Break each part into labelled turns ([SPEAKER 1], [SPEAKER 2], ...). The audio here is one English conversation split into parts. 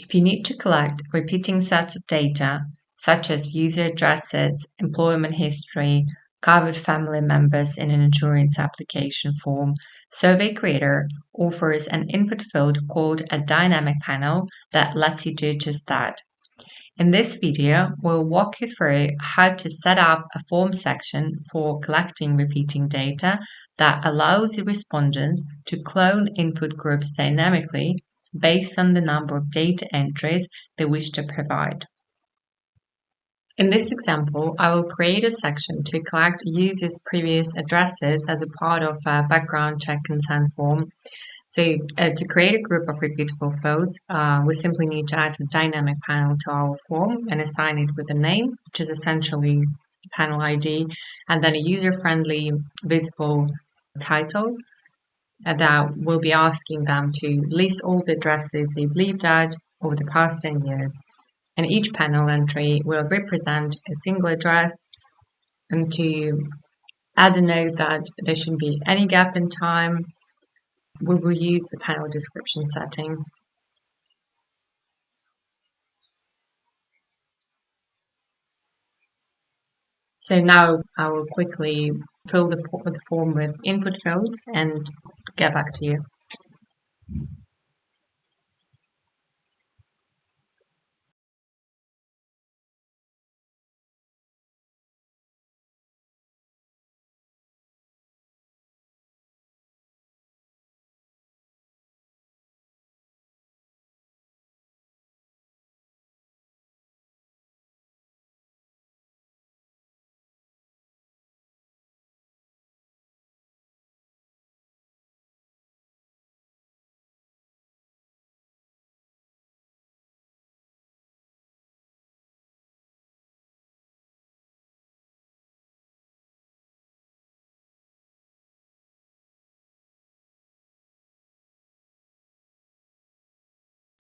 [SPEAKER 1] If you need to collect repeating sets of data, such as user addresses, employment history, covered family members in an insurance application form, Survey Creator offers an input field called a dynamic panel that lets you do just that. In this video, we'll walk you through how to set up a form section for collecting repeating data that allows the respondents to clone input groups dynamically based on the number of data entries they wish to provide. In this example, I will create a section to collect users' previous addresses as a part of a background check consent form. So to create a group of repeatable fields, we simply need to add a dynamic panel to our form and assign it with a name, which is essentially panel ID, and then a user-friendly visible title that will be asking them to list all the addresses they've lived at over the past 10 years. And each panel entry will represent a single address, and to add a note that there shouldn't be any gap in time, we will use the panel description setting. So now I will quickly fill the form with input fields and get back to you.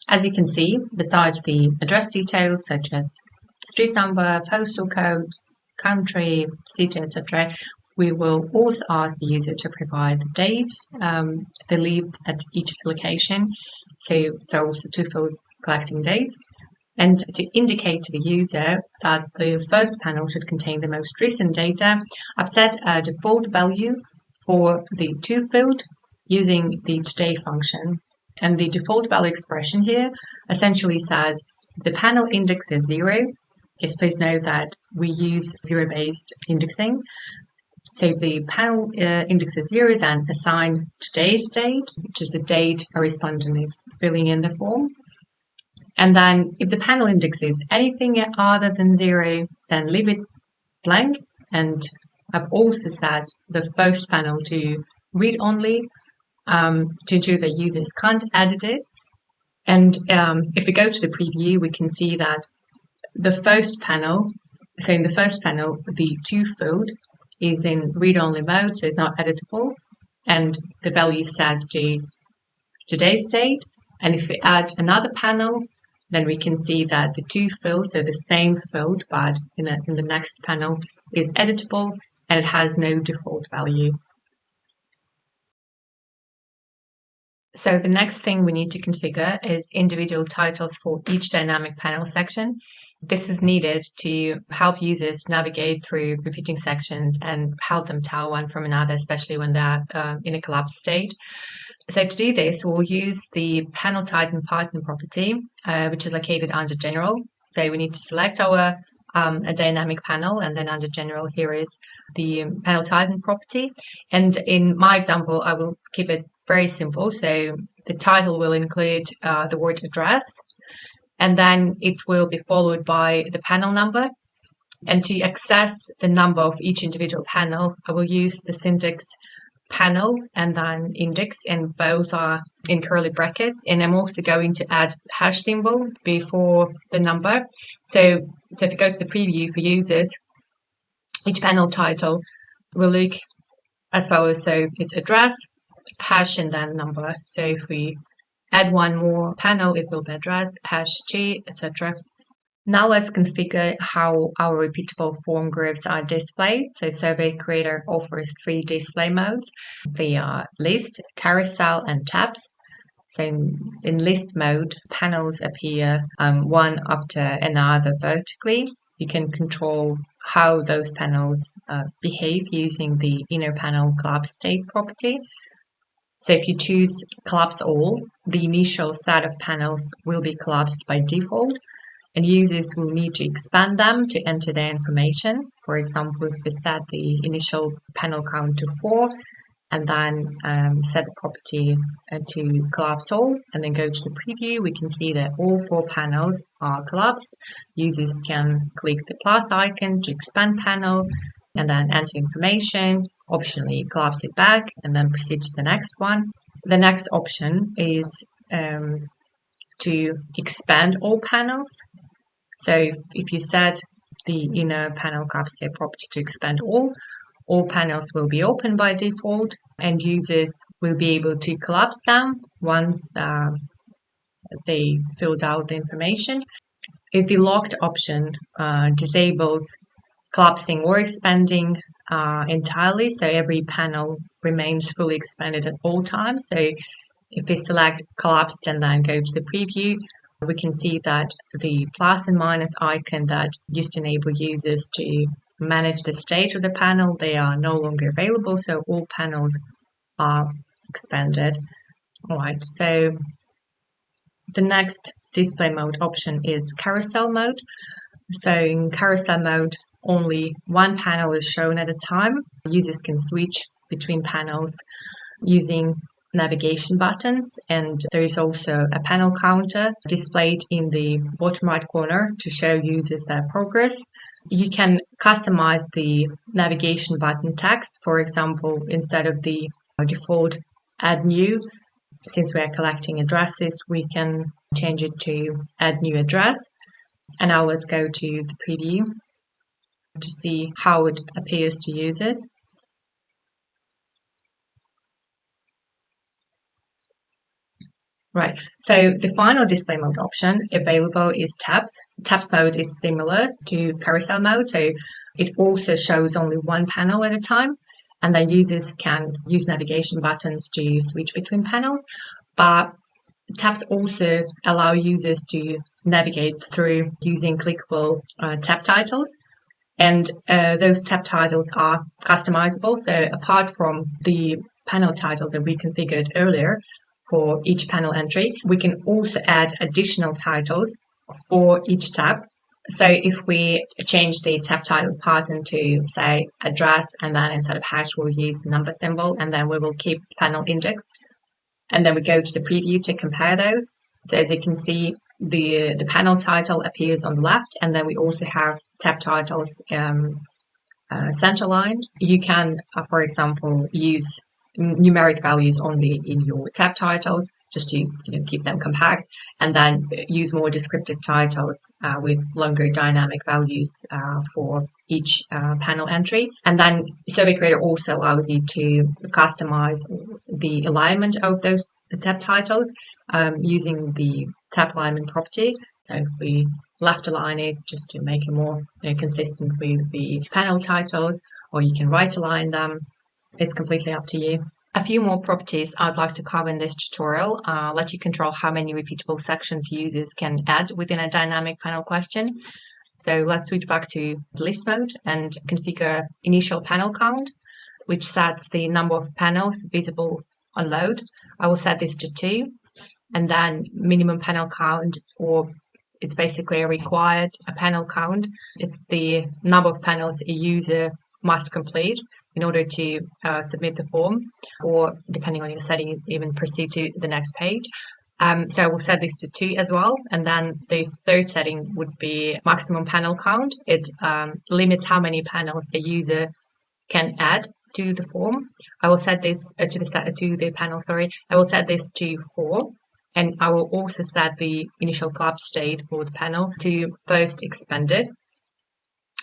[SPEAKER 1] As you can see, besides the address details such as street number, postal code, country, city, etc., we will also ask the user to provide the date they lived at each location. So there are also two fields collecting dates. And to indicate to the user that the first panel should contain the most recent data, I've set a default value for the to field using the today function. And the default value expression here essentially says if the panel index is 0, yes, please note that we use zero-based indexing. So if the panel index is 0, then assign today's date, which is the date a respondent is filling in the form. And then if the panel index is anything other than 0, then leave it blank. And I've also set the first panel to read only, to ensure that users can't edit it. And if we go to the preview, we can see that the first panel, so in the first panel, the to field is in read-only mode, so it's not editable. And the value is set to today's date. And if we add another panel, then we can see that the to field, so the same field, but in the next panel, is editable and it has no default value. So the next thing we need to configure is individual titles for each dynamic panel section. This is needed to help users navigate through repeating sections and help them tell one from another, especially when they're in a collapsed state. So to do this, we'll use the panel title partner property, which is located under General. So we need to select our a dynamic panel, and then under General, here is the panel title property. And in my example, I will keep it very simple. So the title will include the word address, and then it will be followed by the panel number. And to access the number of each individual panel, I will use the syntax panel and then index, and both are in curly brackets. And I'm also going to add hash symbol before the number. So if you go to the preview for users, each panel title will look as follows. So it's address, hash, and then number. So if we add one more panel, it will be address, hash, G, etc. Now let's configure how our repeatable form groups are displayed. So Survey Creator offers 3 display modes. They are list, carousel, and tabs. So in list mode, panels appear one after another vertically. You can control how those panels behave using the inner panel collapse state property. So if you choose collapse all, the initial set of panels will be collapsed by default, and users will need to expand them to enter their information. For example, if we set the initial panel count to 4, and then set the property to collapse all, and then go to the preview, we can see that all 4 panels are collapsed. Users can click the plus icon to expand panel, and then enter information, optionally collapse it back, and then proceed to the next one. The next option is to expand all panels. So if you set the inner panel collapse state property to expand all panels will be open by default, and users will be able to collapse them once they filled out the information. If the locked option disables collapsing or expanding entirely, so every panel remains fully expanded at all times. So if we select collapsed and then go to the preview, we can see that the plus and minus icon that used to enable users to manage the state of the panel, they are no longer available, so all panels are expanded. All right, so the next display mode option is carousel mode. So in carousel mode, only one panel is shown at a time. Users can switch between panels using navigation buttons, and there is also a panel counter displayed in the bottom right corner to show users their progress. You can customize the navigation button text. For example, instead of the default add new, since we are collecting addresses, we can change it to add new address. And now let's go to the preview to see how it appears to users. Right, so the final display mode option available is tabs. Tabs mode is similar to carousel mode, so it also shows only one panel at a time, and then users can use navigation buttons to switch between panels. But tabs also allow users to navigate through using clickable tab titles, and those tab titles are customizable. So apart from the panel title that we configured earlier, for each panel entry, we can also add additional titles for each tab. So if we change the tab title pattern to, say, address, and then instead of hash, we'll use the number symbol, and then we will keep panel index. And then we go to the preview to compare those. So as you can see, the panel title appears on the left, and then we also have tab titles center-aligned. You can, for example, use numeric values only in your tab titles just to keep them compact, and then use more descriptive titles with longer dynamic values for each panel entry. And then Survey Creator also allows you to customize the alignment of those tab titles using the tab alignment property. So if we left align it just to make it more consistent with the panel titles, or you can right align them. It's completely up to you. A few more properties I'd like to cover in this tutorial let you control how many repeatable sections users can add within a dynamic panel question. So let's switch back to list mode and configure initial panel count, which sets the number of panels visible on load. I will set this to 2, and then minimum panel count, or it's basically a required panel count. It's the number of panels a user must complete in order to submit the form, or depending on your setting, even proceed to the next page. So we'll set this to 2 as well. And then the third setting would be maximum panel count. It limits how many panels a user can add to the form. I will set this to the panel. I will set this to 4. And I will also set the initial collapse state for the panel to first expanded.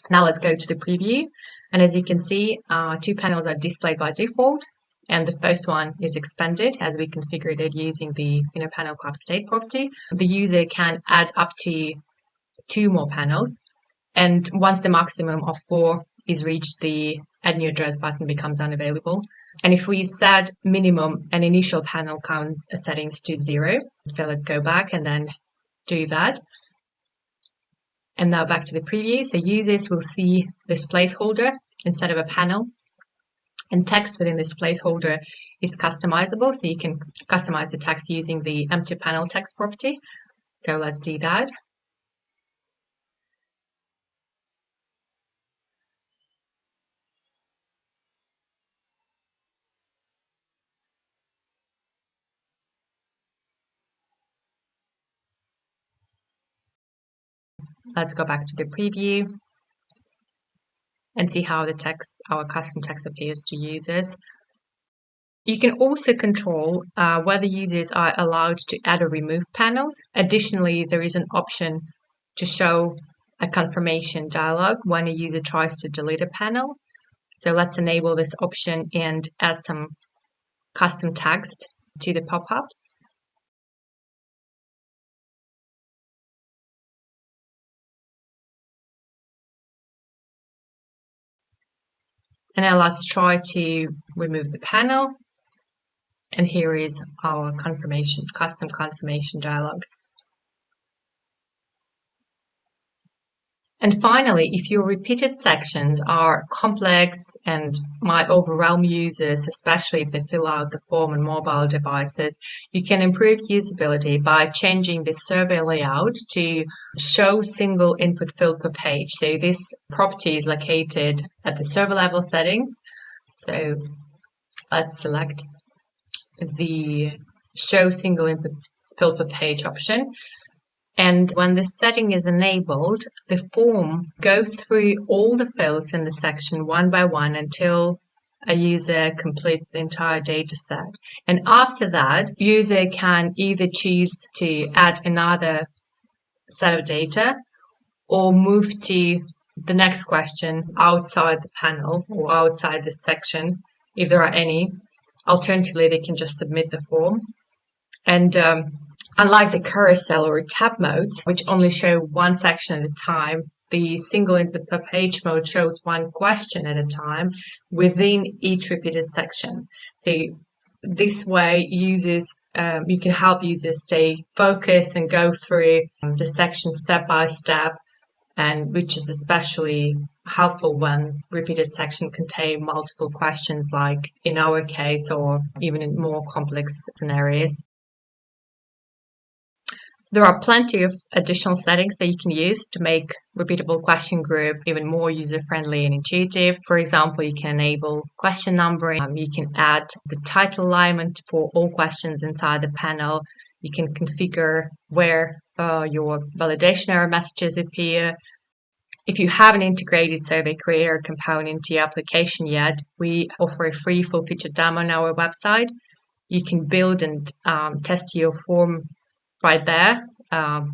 [SPEAKER 1] Now let's go to the preview. And as you can see, 2 panels are displayed by default, and the first one is expanded as we configured it using the inner panel collapse state property. The user can add up to 2 more panels, and once the maximum of 4 is reached, the add new address button becomes unavailable. And if we set minimum and initial panel count settings to 0, so let's go back and then do that. And now back to the preview. So users will see this placeholder instead of a panel. And text within this placeholder is customizable. So you can customize the text using the empty panel text property. So let's do that. Let's go back to the preview and see how the text, our custom text, appears to users. You can also control whether users are allowed to add or remove panels. Additionally, there is an option to show a confirmation dialog when a user tries to delete a panel. So let's enable this option and add some custom text to the pop-up. And now let's try to remove the panel. And here is our custom confirmation dialog. And finally, if your repeated sections are complex and might overwhelm users, especially if they fill out the form on mobile devices, you can improve usability by changing the survey layout to show single input field per page. So this property is located at the server level settings. So let's select the show single input field per page option. And when this setting is enabled, the form goes through all the fields in the section one by one until a user completes the entire data set. And after that, user can either choose to add another set of data or move to the next question outside the panel or outside the section, if there are any. Alternatively, they can just submit the form. And unlike the carousel or tab modes, which only show one section at a time, the single input per page mode shows one question at a time within each repeated section. So this way, users, you can help users stay focused and go through the section step by step, and which is especially helpful when repeated sections contain multiple questions, like in our case, or even in more complex scenarios. There are plenty of additional settings that you can use to make repeatable question group even more user-friendly and intuitive. For example, you can enable question numbering. You can add the title alignment for all questions inside the panel. You can configure where your validation error messages appear. If you haven't integrated Survey Creator component into your application yet, we offer a free full-featured demo on our website. You can build and test your form right there.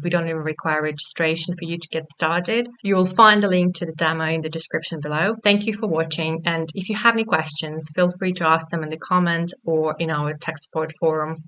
[SPEAKER 1] We don't even require registration for you to get started. You will find a link to the demo in the description below. Thank you for watching, and if you have any questions, feel free to ask them in the comments or in our tech support forum.